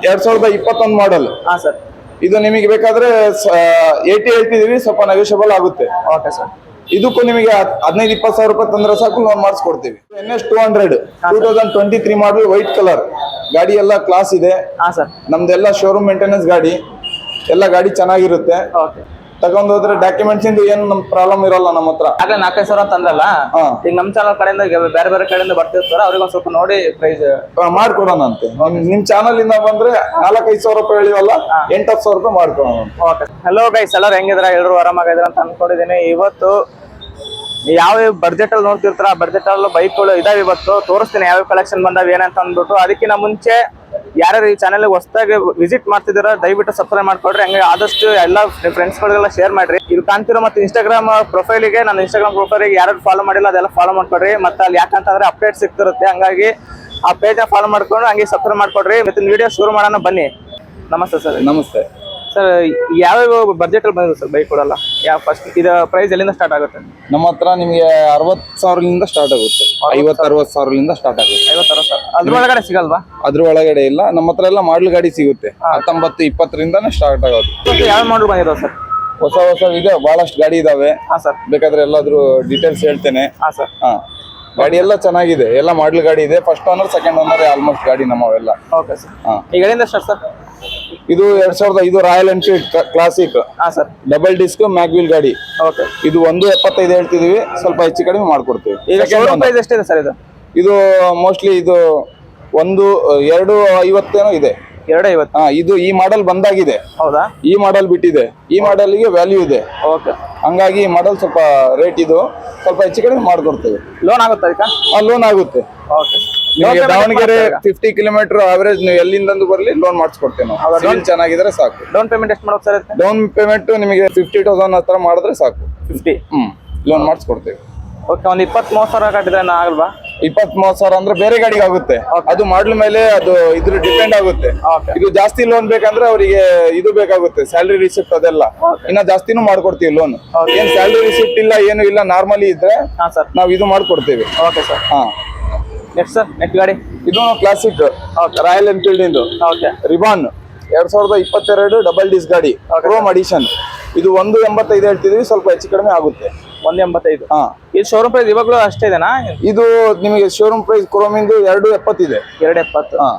2021 ಮಾಡಲ್. ಹಾ ಸರ್. ಇದು ನಿಮಗೆ ಬೇಕಾದ್ರೆ 80 ಹೇಳ್ತಿದೀವಿ, ಸ್ವಲ್ಪ ನೆಗೋಷಿಯಬಲ್ ಆಗುತ್ತೆ. Okay sir. ಇದಕ್ಕೂ ನಿಮಗೆ 15-20 ಸಾವಿರ ರೂಪಾಯಿ ತಂದ್ರೆ ಸಾಕು, ಲೋನ್ ಮಾಡಿಸ್ಕೊಡ್ತೀವಿ. NS 200 2023 ಮಾಡಲ್, ವೈಟ್ ಕಲರ್ ಗಾಡಿ, ಎಲ್ಲ ಕ್ಲಾಸ್ ಇದೆ. ಹಾ ಸರ್. ನಮ್ದೆಲ್ಲ ಶೋರೂಮ್ ಮೇಂಟೆನೆನ್ಸ್ ಗಾಡಿ, ಎಲ್ಲ ಗಾಡಿ ಚೆನ್ನಾಗಿರುತ್ತೆ. ಓಕೆ. ತಗೊಂಡೋದ್ರೆ ಡಾಕ್ಯುಮೆಂಟ್ಸ್ ಇಂದ ಏನು ನಮ್ ಪ್ರಾಬ್ಲಮ್ ಇರಲ್ಲ ನಮ್ಮ ಹತ್ರ. ಆಗ್ಲೇ 4-5 ಸಾವಿರ ಅಂತ ಅಂದ್ರಲ್ಲ, ಈಗ ನಮ್ ಚಾನಲ್ ಕಡೆಯಿಂದ ಬೇರೆ ಬೇರೆ ಕಡೆಯಿಂದ ಬರ್ತಿರ್ತಾರ, ಅವ್ರಿಗೆ ಒಂದ್ ಸ್ವಲ್ಪ ನೋಡಿ ಪ್ರೈಸ್ ಮಾಡ್ಕೊಡೋಣ ಅಂತೆ. ನಿಮ್ ಚಾನಲ್ ಇಂದ ಬಂದ್ರೆ 4-5 ಸಾವಿರ ರೂಪಾಯಿ ಹೇಳಿವಲ್ಲ, 8-10 ಸಾವಿರ ರೂಪಾಯಿ ಮಾಡ್ಕೊಡೋಣ. ಓಕೆ. ಹಲೋ ಗೈಸ್, ಎಲ್ಲರೂ ಹೆಂಗಿದ್ರ? ಎಲ್ಲರೂ ಆರಾಮಾಗಿದ್ರ ಅಂತ ಅನ್ಕೊಂಡಿದೀನಿ. ಇವತ್ತು ಯಾವ ಬಡ್ಜೆಟ್ ಅಲ್ಲಿ ನೋಡ್ತಿರ್ತಾರ, ಆ ಬಡ್ಜೆಟ್ ಅಲ್ಲಿ ಬೈಕ್ಗಳು ಇದಾವೆ. ಇವತ್ತು ತೋರಿಸ್ತೀನಿ ಯಾವ ಕಲೆಕ್ಷನ್ ಬಂದಾವ ಏನಂತ ಅಂದ್ಬಿಟ್ಟು. ಅದಕ್ಕಿಂತ ಮುಂಚೆ ಯಾರ್ಯಾರು ಈ ಚಾನಲ್ ಹೊಸದಾಗಿ ವಿಸಿಟ್ ಮಾಡ್ತಿದ್ದೀರ, ದಯವಿಟ್ಟು ಸಬ್ಸ್ಕ್ರೈಬ್ ಮಾಡ್ಕೊಡ್ರಿ. ಹಂಗೆ ಆದಷ್ಟು ಎಲ್ಲ ಫ್ರೆಂಡ್ಸ್ ಗಳಿಗೆಲ್ಲ ಶೇರ್ ಮಾಡ್ರಿ. ಇದು ಕಾಣ್ತಿರೋ ಮತ್ತೆ ಇನ್ಸ್ಟಾಗ್ರಾಮ್ ಪ್ರೊಫೈಲಿಗೆ, ನನ್ನ ಇನ್ಸ್ಟಾಗ್ರಾಮ್ ಪ್ರೊಫೈಲಿಗೆ ಯಾರು ಫಾಲೋ ಮಾಡಿಲ್ಲ ಅದೆಲ್ಲ ಫಾಲೋ ಮಾಡ್ಕೊಡ್ರಿ. ಮತ್ತೆ ಅಲ್ಲಿ ಯಾಕಂತಂದ್ರೆ ಅಪ್ಡೇಟ್ ಸಿಗ್ತಿರುತ್ತೆ, ಹಂಗಾಗಿ ಆ ಪೇಜ್ ಫಾಲೋ ಮಾಡ್ಕೊಂಡು ಹಂಗೆ ಸಬ್ಸ್ಕ್ರೈಬ್ ಮಾಡ್ಕೊಡ್ರಿ. ಮತ್ತೆ ವಿಡಿಯೋ ಶುರು ಮಾಡೋಣ ಬನ್ನಿ. ನಮಸ್ತೆ ಸರ್. ನಮಸ್ತೆ ಸರ್. ಯಾವ್ಯಾವ ಬಡ್ಜೆಟ್ ಅಲ್ಲಿ ಬಂದಿದೆ ಸರ್ ಬೈಕ್ ಕೊಡಲ್ಲ? ಯಾವ ಫಸ್ಟ್ ಇದು ಪ್ರೈಸ್ ಎಲ್ಲಿಂದ ಸ್ಟಾರ್ಟ್ ಆಗುತ್ತೆ? ನಮ್ಮ ಹತ್ರ ನಿಮಗೆ 60 ಸಾವಿರದಿಂದ ಸ್ಟಾರ್ಟ್ ಆಗುತ್ತೆ, 50-60 ಸಾವಿರದಿಂದ ಸ್ಟಾರ್ಟ್ ಆಗುತ್ತೆ. 50-60 ಸಾವಿರ ಅದ್ರ ಒಳಗಡೆ ಸಿಗಲ್ವಾ? ಅದ್ರ ಒಳಗಡೆ ಇಲ್ಲ, ನಮ್ಮ ಹತ್ರ ಎಲ್ಲ ಮಾಡಲ್ ಗಾಡಿ ಸಿಗುತ್ತೆ. 19-20ರಿಂದಾನೇ ಸ್ಟಾರ್ಟ್ ಆಗೋದು. ಯಾವ ಮಾಡಲ್ ಬಂದಿದಾವೆ ಸರ್? ಹೊಸ ಇದೆ, ಬಹಳಷ್ಟು ಗಾಡಿ ಇದಾವೆ. ಹಾ ಸರ್. ಬೇಕಾದ್ರೆ ಎಲ್ಲಾದ್ರೂ ಡೀಟೇಲ್ಸ್ ಹೇಳ್ತೇನೆ. ಹಾ ಸರ್. ಹಾ, ಗಾಡಿ ಎಲ್ಲ ಚೆನ್ನಾಗಿದೆ, ಎಲ್ಲ ಮಾಡಲ್ ಗಾಡಿ ಇದೆ. First owner, second owner almost ಗಾಡಿ ನಮ್ಮವೆಲ್ಲ. Okay sir. ಈಗ ಎಲ್ಲಿಂದ ಸ್ಟಾರ್ಟ್ ಸರ್? ಇದು 2005 ರಾಯಲ್ ಎನ್ಫೀಲ್ಡ್ ಕ್ಲಾಸಿಕ್. ಹಾ ಸರ್. ಡಬಲ್ ಡಿಸ್ಕ್ ಮ್ಯಾಗ್ವಿಲ್ ಗಾಡಿ. ಓಕೆ. ಇದು 1.75 ಹೇಳ್ತಿದೀವಿ, ಸ್ವಲ್ಪ ಹೆಚ್ಚು ಕಡಿಮೆ ಮಾಡ್ಕೊಡ್ತೀವಿ. ಈಗ ಶೋರೂಮ್ ಪ್ರೈಸ್ ಎಷ್ಟಿದೆ ಸರ್ ಇದು? ಇದು ಮೋಸ್ಟ್ಲಿ ಇದು 250 ಏನೋ ಇದೆ. 250. ಹಾ, ಇದು ಈ ಮಾಡೆಲ್ ಬಂದಾಗಿದೆ. ಹೌದಾ? ಈ ಮಾಡೆಲ್ ಬಿಟ್ಟಿದೆ, ಈ ಮಾಡೆಲ್ಗೆ ವ್ಯಾಲ್ಯೂ ಇದೆ. ಓಕೆ. ಹಂಗಾಗಿ ಈ ಮಾಡೆಲ್ ಸ್ವಲ್ಪ ರೇಟ್ ಇದು, ಸ್ವಲ್ಪ ಹೆಚ್ಚು ಕಡಿಮೆ ಮಾಡ್ಕೊಡ್ತೇವೆ. ಲೋನ್ ಆಗುತ್ತೆ ಅದಕ್ಕೆ? ಲೋನ್ ಆಗುತ್ತೆ. ಓಕೆ. ನಿಮಗೆ ದಾವಣಗೆರೆ 50 ಕಿಲೋಮೀಟರ್ ಅವರೇಜ್ ನೀವು ಎಲ್ಲಿಂದಂದು ಬರ್ಲಿ ಲೋನ್ ಮಾಡಿಸ್ಕೊಡ್ತೇವೆ ನಾವು. ಸಿವಿಲ್ ಚೆನ್ನಾಗಿದ್ರೆ ಸಾಕು. ಡೌನ್ ಪೇಮೆಂಟ್ ಎಷ್ಟು ಮಾಡೋದು ಸರ್? ಡೌನ್ ಪೇಮೆಂಟ್ ನಿಮಗೆ 50,000 ಹತ್ರ ಮಾಡಿದ್ರೆ ಸಾಕು. 50. ಲೋನ್ ಮಾಡಿಸ್ಕೊಡ್ತೇವೆ. ಓಕೆ. ಒಂದು 20-30 ಸಾವಿರ ಕಟ್ಟಿದ್ರೆ ಆಗಲ್ವಾ? 20-30 ಸಾವಿರ ಅಂದ್ರೆ ಬೇರೆ ಗಾಡಿಗೆ ಆಗುತ್ತೆ. ಅದು ಮಾಡ್ಲ ಮೇಲೆ ಅದು ಇದ್ರ ಡಿಪೆಂಡ್ ಆಗುತ್ತೆ. ಇದು ಜಾಸ್ತಿ ಲೋನ್ ಬೇಕಂದ್ರೆ ಅವರಿಗೆ ಇದು ಬೇಕಾಗುತ್ತೆ, ಸ್ಯಾಲರಿ ರಿಸಿಪ್ಟ್ ಅದೆಲ್ಲ. ಇನ್ನ ಜಾಸ್ತಿನೂ ಮಾಡ್ಕೊಡ್ತೀವಿ ಲೋನ್. ಏನ್ ಸ್ಯಾಲರಿ ರಿಸಿಪ್ಟ್ ಇಲ್ಲ, ಏನು ಇಲ್ಲ, ನಾರ್ಮಲಿ ಇದ್ರೆ ನಾವು ಇದು ಮಾಡ್ಕೊಡ್ತೇವೆ. Okay sir. ಹಾ. ನೆಕ್ಸ್ಟ್ ಸರ್, ನೆಕ್ಸ್ಟ್ ಗಾಡಿ ಇದು ಕ್ಲಾಸಿಕ್ ರಾಯಲ್ ಎನ್ಫೀಲ್ಡ್ ಇಂದು. ಓಕೆ. ರಿಬಾನ್ 2022 ಡಬಲ್ ಡಿಸ್ ಗಾಡಿ, ಕ್ರೋಮ್ ಅಡಿಷನ್. ಇದು 185 ಹೇಳ್ತಿದೀವಿ, ಸ್ವಲ್ಪ ಹೆಚ್ಚು ಕಡಿಮೆ ಆಗುತ್ತೆ. 185. ಹಾ. ಇದು ಶೋರೂಮ್ ಪ್ರೈಸ್ ಇವಾಗಲೂ ಅಷ್ಟೇ ಇದೆನಾ? ಇದು ನಿಮಗೆ ಶೋರೂಮ್ ಪ್ರೈಸ್ ಕ್ರೋಮ್ ಇಂದು 270 ಇದೆ. 270. ಹಾ.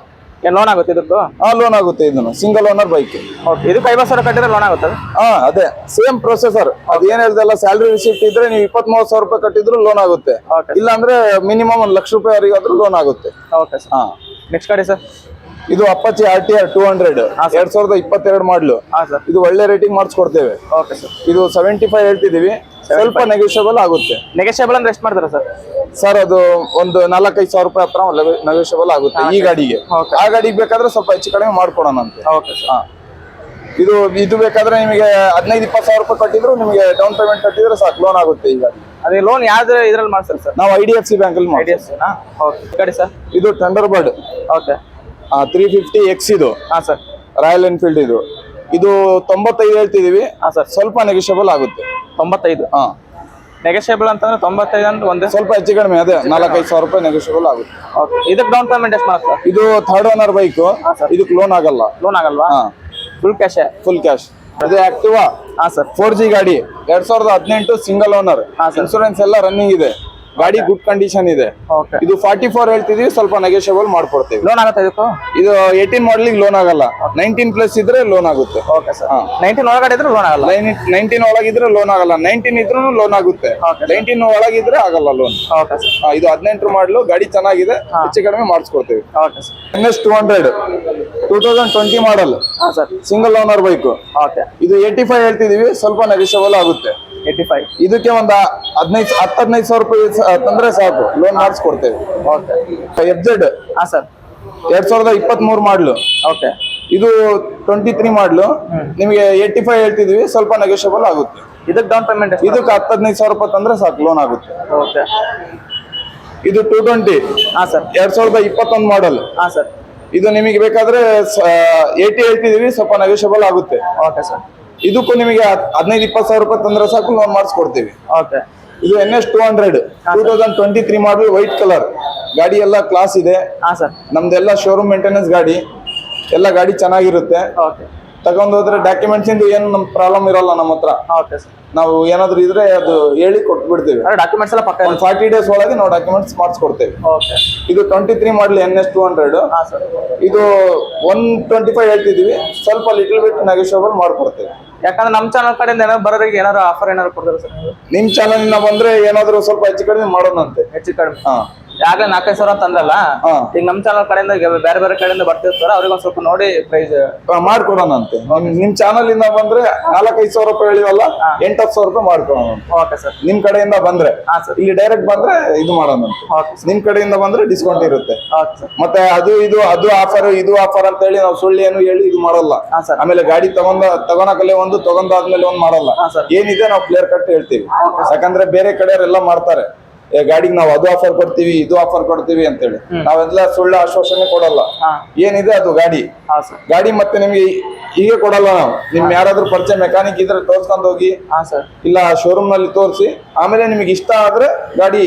ಏನ್ ಲೋನ್ ಆಗುತ್ತೆ ಇದಕ್ಕೂ? ಲೋನ್ ಆಗುತ್ತೆ. ಇದನ್ನು ಸಿಂಗಲ್ ಓನರ್ ಬೈಕ್. ಓಕೆ. ಇದಕ್ಕೆ 50 ಸಾವಿರ ಕಟ್ಟಿದ್ರೆ ಲೋನ್ ಆಗುತ್ತೆ? ಅದೇ ಸೇಮ್ ಪ್ರೊಸೆಸರ್. ಅದು ಏನ್ ಹೇಳ್ದಲ್ಲ, ಸ್ಯಾಲರಿ ರಿಸಿಪ್ಟ್ ಇದ್ರೆ ನೀವು 20-30 ಸಾವಿರ ರೂಪಾಯಿ ಕಟ್ಟಿದ್ರು ಲೋನ್ ಆಗುತ್ತೆ. ಇಲ್ಲ ಅಂದ್ರೆ ಮಿನಿಮಮ್ 1 ಲಕ್ಷ ರೂಪಾಯಿ ವರೆಗಾದ್ರೂ ಲೋನ್ ಆಗುತ್ತೆ. Okay sir. ಹಾ. ನೆಕ್ಸ್ಟ್ ಗಾಡಿ ಸರ್? ಇದು ಅಪಾಚಿ RTR 200 2022 ಮಾಡಲು. ಇದು ಒಳ್ಳೆ ರೇಟಿಂಗ್ ಮಾಡಿಸ್ಕೊಡ್ತೇವೆ. Okay sir. ಇದು 75 ಹೇಳ್ತಿದೀವಿ, ಸ್ವಲ್ಪ ನೆಗೋಷಿಯಬಲ್ ಆಗುತ್ತೆ. ನೆಗೋಷಿಯಬಲ್ ಅಂದ್ರೆ ಎಷ್ಟು ಮಾಡ್ತಾರೆ ಸರ್? ಸರ್ ಅದು ಒಂದು 4-5 ಸಾವಿರ ರೂಪಾಯಿ ಹತ್ರ ನೆಗೋಷಿಯಬಲ್ ಆಗುತ್ತೆ ಈ ಗಾಡಿಗೆ. ಆ ಗಾಡಿಗೆ ಬೇಕಾದ್ರೆ ಸ್ವಲ್ಪ ಹೆಚ್ಚು ಕಡಿಮೆ ಮಾಡ್ಕೊಡೋಣ ಅಂತೆ. Okay sir. ಇದು ಬೇಕಾದ್ರೆ ನಿಮಗೆ 15-20 ಸಾವಿರ ರೂಪಾಯಿ ಕಟ್ಟಿದ್ರು ನಿಮಗೆ ಡೌನ್ ಪೇಮೆಂಟ್ ಕಟ್ಟಿದ್ರೆ ಸಾಕು, ಲೋನ್ ಆಗುತ್ತೆ ಈ ಗಾಡಿ. ಅದೇ ಲೋನ್ ಯಾವ್ದು ಇದ್ರಲ್ಲಿ ಮಾಡ್ತಾರೆ ಸರ್? ನಾವು IDFC ಬ್ಯಾಂಕ್ ಅಲ್ಲಿ IDFC ನಾ? ಓಕೆ. ಗಾಡಿ ಸರ್? ಇದು ಥಂಡರ್ಬರ್ಡ್. ಓಕೆ. 350X ಇದು. ಹಾ ಸರ್. ರಾಯಲ್ ಎನ್ಫೀಲ್ಡ್ ಇದು. ಇದು 95 ಹೇಳ್ತಿದೀವಿ. ಹಾ ಸರ್. ಸ್ವಲ್ಪ ನೆಗೋಷಿಯಬಲ್ ಆಗುತ್ತೆ. 95. ಹಾ. ನೆಗೋಷಿಯಬಲ್ ಅಂತಂದ್ರೆ 95 ಅಂತ ಒಂದೇ, ಸ್ವಲ್ಪ ಹೆಚ್ಚು ಕಡಿಮೆ ಅದೇ 4-5 ಸಾವಿರ ರೂಪಾಯಿ ನೆಗೋಷಿಯಬಲ್ ಆಗುತ್ತೆ. ಓಕೆ. ಇದಕ್ಕೆ ಡೌನ್ ಪೇಮೆಂಟ್ ಎಷ್ಟು ಮಾಡುತ್ತೆ ಸರ್? ಇದು ಥರ್ಡ್ ಓನರ್ ಬೈಕ್, ಇದಕ್ಕೆ ಲೋನ್ ಆಗಲ್ಲ. ಲೋನ್ ಆಗಲ್ವಾ? Full cash? Full cash. ಅದೇ ಆಕ್ಟಿವಾ. ಹಾ ಸರ್. 4G ಗಾಡಿ 2018 ಸಿಂಗಲ್ ಓನರ್. ಇನ್ಸೂರೆನ್ಸ್ ಎಲ್ಲ ರನ್ನಿಂಗ್ ಇದೆ, ಗಾಡಿ ಗುಡ್ ಕಂಡೀಷನ್ ಇದೆ. ಓಕೆ. ಇದು 44 ಹೇಳ್ತಿದೀವಿ, ಸ್ವಲ್ಪ ನೆಗೋಷಿಯಬಲ್ ಮಾಡ್ಕೊಡ್ತೀವಿ. ಲೋನ್ ಆಗುತ್ತೆ ಇದಕ್ಕೂ? ಇದು 18 ಮಾಡಲಿಗೆ ಲೋನ್ ಆಗಲ್ಲ, 19+ ಇದ್ರೆ ಲೋನ್ ಆಗುತ್ತೆ. Okay sir. 19 ಒಳಗಡೆ ಇದ್ರೆ ಲೋನ್ ಆಗಲ್ಲ? 19 ಒಳಗಿದ್ರೆ ಲೋನ್ ಆಗಲ್ಲ, 19 ಇದ್ರೂ ಲೋನ್ ಆಗುತ್ತೆ. 19 ಒಳಗಿದ್ರೆ ಆಗಲ್ಲ ಲೋನ್. Okay sir. ಇದು 18 ಮಾಡಲು, ಗಾಡಿ ಚೆನ್ನಾಗಿದೆ, ಹೆಚ್ಚು ಕಡಿಮೆ ಮಾಡಿಸ್ಕೊಡ್ತೀವಿ. Okay sir. NS 200 2020 model. ಹಾ sir. Single owner bike. Okay. ಇದು 85 ಹೇಳ್ತಿದೀವಿ, ಸ್ವಲ್ಪ ನೆಗೋಷಿಯಬಲ್ ಆಗುತ್ತೆ. 85. ಇದಕ್ಕೆ ಒಂದು 15 ಸಾವಿರ ರೂಪಾಯಿ ತಂದ್ರೆ ಸಾಕು, ಲೋನ್ ಮಾಡಿಸ್ಕೊಡ್ತೇವೆ. ಓಕೆ. FZ. ಹಾ ಸರ್. 2023 ಮಾಡಲು. ಓಕೆ. ಇದು 23 ಮಾಡಲು, ನಿಮಗೆ 85 ಹೇಳ್ತಿದೀವಿ, ಸ್ವಲ್ಪ ನೆಗೋಷಿಯಬಲ್ ಆಗುತ್ತೆ. ಇದಕ್ಕೆ ಡೌನ್ ಪೇಮೆಂಟ್? ಇದಕ್ಕೆ 15 ಸಾವಿರ ರೂಪಾಯಿ ತಂದ್ರೆ ಸಾಕು, ಲೋನ್ ಆಗುತ್ತೆ. ಓಕೆ. ಇದು 220. ಹಾ ಸರ್. 2021 ಮಾಡಲ್. ಹಾ ಸರ್. ಇದು ನಿಮಗೆ ಬೇಕಾದ್ರೆ 80 ಹೇಳ್ತಿದೀವಿ, ಸ್ವಲ್ಪ ನೆಗೋಷಿಯಬಲ್ ಆಗುತ್ತೆ. Okay sir. ಇದಕ್ಕೂ ನಿಮಗೆ 15-20 ಸಾವಿರ ರೂಪಾಯಿ ತಂದ್ರೆ ಸಾಕು, ಲೋನ್ ಮಾಡಿಸ್ಕೊಡ್ತೀವಿ. ಓಕೆ. ಇದು NS 200 2023 ಮಾಡಲ್, ವೈಟ್ ಕಲರ್ ಗಾಡಿ, ಎಲ್ಲ ಕ್ಲಾಸ್ ಇದೆ. ಹಾ ಸರ್. ನಮ್ದೆಲ್ಲ ಶೋರೂಮ್ ಮೇಂಟೆನೆನ್ಸ್ ಗಾಡಿ, ಎಲ್ಲ ಗಾಡಿ ಚೆನ್ನಾಗಿರುತ್ತೆ. ಓಕೆ ತಗೊಂಡ್ ಹೋದ್ರೆ ಡಾಕ್ಯುಮೆಂಟ್ಸ್ ಇಂದ ಏನು ನಮ್ ಪ್ರಾಬ್ಲಮ್ ಇರಲ್ಲ ನಮ್ಮ ಹತ್ರ. Okay sir. ನಾವು ಏನಾದ್ರು ಇದ್ರೆ ಅದು ಹೇಳಿ ಕೊಟ್ಬಿಡ್ತೀವಿ. ಡಾಕ್ಯುಮೆಂಟ್ಸ್ ಎಲ್ಲ ಪಕ್ಕ ಒಂದು 40 days ಒಳಗೆ ನಾವು ಡಾಕ್ಯುಮೆಂಟ್ಸ್ ಮಾಡಿಸ್ಕೊಡ್ತೇವೆ. ಓಕೆ. ಇದು 23 ಮಾಡಲ್ NS 200. ಹಾ ಸರ್. ಇದು 125 ಹೇಳ್ತಿದೀವಿ, ಸ್ವಲ್ಪ ಲಿಟಲ್ ಬಿಟ್ ನೆಗೋಷಿಯಬಲ್ ಮಾಡ್ಕೊಡ್ತೇವೆ. ಯಾಕಂದ್ರೆ ನಮ್ಮ ಚಾನಲ್ ಕಡೆಯಿಂದ ಏನಾದ್ರು ಬರೋರಿಗೆ ಏನಾದ್ರು ಆಫರ್ ಏನಾದ್ರು ಕೊಡ್ತಾರೆ ಸರ್ ನೀವು? ನಿಮ್ ಚಾನಲ್ ಇಂದ ಬಂದ್ರೆ ಏನಾದ್ರು ಸ್ವಲ್ಪ ಹೆಚ್ಚು ಕಡಿಮೆ ಮಾಡೋಣಂತೆ. ಹೆಚ್ಚು ಕಡಿಮೆ. ಹಾ ಯಾಗಲೇ 4-5 ಸಾವಿರ ಅಂತ ಅಂದ್ರಲ್ಲ, ಹಾ. ಈಗ ನಮ್ಮ ಚಾನಲ್ ಕಡೆಯಿಂದ ಬೇರೆ ಬೇರೆ ಕಡೆಯಿಂದ ಬರ್ತಿರ್ತಾರೆ, ಅವ್ರಿಗೆ ಒಂದ್ ಸ್ವಲ್ಪ ನೋಡಿ ಪ್ರೈಸ್ ಮಾಡ್ಕೊಡೋಣಂತೆ. ನಿಮ್ ಚಾನಲ್ ಇಂದ ಬಂದ್ರೆ 4-5 ಸಾವಿರ ರೂಪಾಯಿ ಹೇಳಿವಲ್ಲ, 8-10 ಸಾವಿರ ರೂಪಾಯಿ ಮಾಡ್ಕೊಳೋಣ. Okay sir. ನಿಮ್ ಕಡೆಯಿಂದ ಬಂದ್ರೆ. ಹಾ ಸರ್. ಇಲ್ಲಿ ಡೈರೆಕ್ಟ್ ಬಂದ್ರೆ ಇದು ಮಾಡೋಣಂತೆ. Okay sir. ನಿಮ್ ಕಡೆಯಿಂದ ಬಂದ್ರೆ ಡಿಸ್ಕೌಂಟ್ ಇರುತ್ತೆ. Okay sir. ಮತ್ತೆ ಅದು ಆಫರ್ ಇದು ಆಫರ್ ಅಂತ ಹೇಳಿ ನಾವು ಸುಳ್ಳು ಏನು ಹೇಳಿ ಇದು ಮಾಡಲ್ಲ. ಹಾ ಸರ್. ಆಮೇಲೆ ಗಾಡಿ ತಗೊಳಕಲೆ ಒಂದು, ತಗೊಂಡಾದ್ಮೇಲೆ ಒಂದು ಮಾಡಲ್ಲ. ಹಾ ಸರ್. ಏನಿದೆ ನಾವು ಕ್ಲಿಯರ್ ಕಟ್ ಹೇಳ್ತೀವಿ. ಯಾಕಂದ್ರೆ ಬೇರೆ ಕಡೆಯವರೆಲ್ಲ ಮಾಡ್ತಾರೆ, ಗಾಡಿಗೆ ನಾವು ಅದು ಆಫರ್ ಕೊಡ್ತೀವಿ ಇದು ಆಫರ್ ಕೊಡ್ತೀವಿ ಅಂತೇಳಿ. ನಾವೆಲ್ಲ ಸುಳ್ಳು ಆಶ್ವಾಸನೆ ಕೊಡಲ್ಲ. ಹಾ. ಏನಿದೆ ಅದು ಗಾಡಿ. ಹಾ ಸರ್. ಗಾಡಿ ಮತ್ತೆ ನಿಮ್ಗೆ ಹೀಗೆ ಕೊಡಲ್ಲ ನಾವು. ನಿಮ್ ಯಾರಾದ್ರೂ ಪರಿಚಯ ಮೆಕ್ಯಾನಿಕ್ ಇದ್ರೆ ತೋರ್ಸ್ಕೊಂಡ್ ಹೋಗಿ, ಹಾ ಸರ್. ಇಲ್ಲ ಶೋರೂಮ್ ನಲ್ಲಿ ತೋರಿಸಿ, ಆಮೇಲೆ ನಿಮಗೆ ಇಷ್ಟ ಆದ್ರೆ ಗಾಡಿ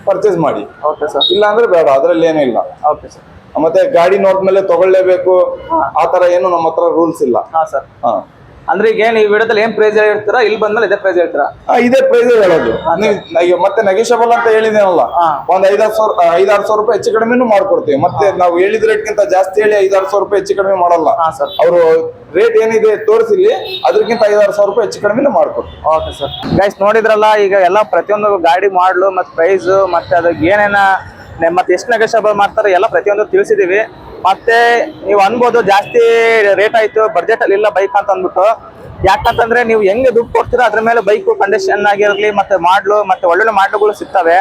ಪರ್ಚೇಸ್ ಮಾಡಿ. Okay sir. ಇಲ್ಲ ಅಂದ್ರೆ ಬೇಡ, ಅದ್ರಲ್ಲಿ ಏನಿಲ್ಲ. Okay sir. ಮತ್ತೆ ಗಾಡಿ ನೋಡ್ಮೇಲೆ ತಗೊಳ್ಳೇಬೇಕು ಆತರ ಏನು ನಮ್ಮ ಹತ್ರ ರೂಲ್ಸ್ ಇಲ್ಲ. ಹಾ ಸರ್. ಹಾ. ಅಂದ್ರೆ ಈಗ ಏನ್ ಈ ವಿಡಿಯೋದಲ್ಲಿ ಏನ್ ಪ್ರೈಸ್ ಹೇಳ್ತೀರಾ, ಇಲ್ಲಿ ಬಂದ್ಮೇಲೆ ಇದೇ ಪ್ರೈಸ್ ಹೇಳ್ತೀರಾ? ಇದೇ ಪ್ರೈಸ್ ಹೇಳೋದು. ಮತ್ತೆ ನೆಗೋಷಿಯಬಲ್ ಅಂತ ಹೇಳಿದೇನಲ್ಲ, ಹಾ. ಒಂದ್ 5-6 ಸಾವಿರ ರೂಪಾಯಿ ಹೆಚ್ಚು ಕಡಿಮೆನೂ ಮಾಡ್ಕೊಡ್ತೀವಿ. ಮತ್ತೆ ನಾವು ಹೇಳಿದ ರೇಟ್ಗಿಂತ ಜಾಸ್ತಿ ಹೇಳಿ 5-6 ಸಾವಿರ ರೂಪಾಯಿ ಹೆಚ್ಚು ಕಡಿಮೆ ಮಾಡಲ್ಲ. ಹಾ ಸರ್. ಅವರು ರೇಟ್ ಏನಿದೆ ತೋರಿಸಿಲಿ, ಅದಕ್ಕಿಂತ 5-6 ಸಾವಿರ ರೂಪಾಯಿ ಹೆಚ್ಚು ಕಡಿಮೆ ಮಾಡ್ಕೊಡ್ತೀವಿ. Okay sir. ಗೈಸ್ ನೋಡಿದ್ರಲ್ಲ, ಈಗ ಎಲ್ಲ ಪ್ರತಿಯೊಂದು ಗಾಡಿ ಮಾಡ್ಲು ಮತ್ತೆ ಪ್ರೈಸ್ ಮತ್ತೆ ಅದಕ್ಕೆ ಏನೇನ ಮತ್ತೆ ಎಷ್ಟು ನೆಗೋಷಿಯಬಲ್ ಮಾಡ್ತಾರೆ ಎಲ್ಲ ಪ್ರತಿಯೊಂದು ತಿಳಿಸಿದೀವಿ. ಮತ್ತೆ ನೀವು ಅನ್ಬೋದು ಜಾಸ್ತಿ ರೇಟ್ ಆಯ್ತು, ಬಡ್ಜೆಟ್ ಅಲ್ಲಿ ಇಲ್ಲ ಬೈಕ್ ಅಂತ ಅಂದ್ಬಿಟ್ಟು. ಯಾಕಂತಂದ್ರೆ ನೀವು ಹೆಂಗೆ ದುಡ್ಡು ಕೊಡ್ತೀರಾ ಅದ್ರ ಮೇಲೆ ಬೈಕ್ ಕಂಡೀಷನ್ ಆಗಿರಲಿ ಮತ್ತೆ ಮಾಡ್ಲು ಮತ್ತೆ ಒಳ್ಳೊಳ್ಳೆ ಮಾಡ್ಲುಗಳು ಸಿಗ್ತವೆ.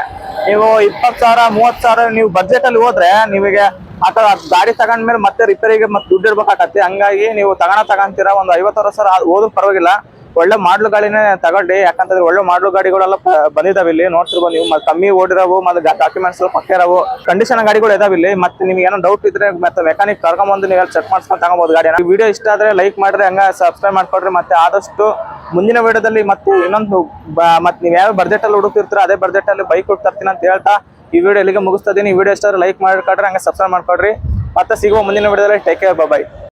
ನೀವು 20 ಸಾವಿರ 30 ಸಾವಿರ ನೀವು ಬಡ್ಜೆಟ್ ಅಲ್ಲಿ ಹೋದ್ರೆ ನಿಮಗೆ ಆತರ ಗಾಡಿ ತಗೊಂಡ್ಮೇಲೆ ಮತ್ತೆ ರಿಪೇರಿಗೆ ಮತ್ತೆ ದುಡ್ಡು ಇರ್ಬೇಕಾಗತ್ತೆ. ಹಂಗಾಗಿ ನೀವು ತಗೊಂತೀರಾ, ಒಂದು 50-60 ಸಾವಿರ ಹೋದ್ರೂ ಪರವಾಗಿಲ್ಲ, ಒಳ್ಳೆ ಮಾಡ್ಲು ಗಾಡಿನೇ ತಗೊಳ್ಳಿ. ಯಾಕಂತಂದ್ರೆ ಒಳ್ಳೆ ಮಾಡ್ಲು ಗಾಡಿಗಳೆಲ್ಲ ಬಂದಿದಾವೆ ಇಲ್ಲಿ, ನೋಡ್ತಿರ್ಬೋದು ನೀವು. ಕಮ್ಮಿ ಓಡಿರವು ಮತ್ತೆ ಡಾಕ್ಯುಮೆಂಟ್ಸ್ ಪಕ್ಕ ಇರವು ಕಂಡೀಷನ್ ಗಾಡಿಗಳು ಇದಾವೆ ಇಲ್ಲಿ. ಮತ್ತೆ ನಿಮ್ಗೆ ಏನೋ ಡೌಟ್ ಇದ್ರೆ ಮತ್ತೆ ಮೆಕ್ಯಾನಿಕ್ ಕರ್ಕೊಂಡ್ಬಂದು ನೀವು ಚೆಕ್ ಮಾಡ್ಸ್ಕೊಂಡು ತಗೋಬಹುದು ಗಾಡಿನ. ಈ ವಿಡಿಯೋ ಇಷ್ಟ ಆದ್ರೆ ಲೈಕ್ ಮಾಡ್ರಿ, ಹಂಗ ಸಬ್ಸ್ಕ್ರೈಬ್ ಮಾಡ್ಕೊಡ್ರಿ. ಮತ್ತೆ ಆದಷ್ಟು ಮುಂದಿನ ವಿಡಿಯೋದಲ್ಲಿ ಮತ್ತೆ ಇನ್ನೊಂದು ಮತ್ತೆ ನೀವು ಯಾವ ಬಡ್ಜೆಟ್ ಅಲ್ಲಿ ಹುಡುಕ್ತಿರ್ತೀರ ಅದೇ ಬಡ್ಜೆಟ್ ಅಲ್ಲಿ ಬೈಕ್ ಹುಡುಕ್ತಿರ್ತೀನಿ ಅಂತ ಹೇಳ್ತಾ ಈ ವಿಡಿಯೋ ಇಲ್ಲಿಗೆ ಮುಗಿಸ್ತಾ ಇದೀನಿ. ಈ ವಿಡಿಯೋ ಇಷ್ಟ ಆದ್ರೆ ಲೈಕ್ ಮಾಡ್ಕೊಡ್ರಿ, ಹಂಗೆ ಸಬ್ಸ್ಕ್ರೈಬ್ ಮಾಡ್ಕೊಡ್ರಿ. ಮತ್ತೆ ಸಿಗುವ ಮುಂದಿನ ವಿಡಿಯೋದಲ್ಲಿ. ಟೇಕ್ ಕೇರ್, ಬಾಯ್.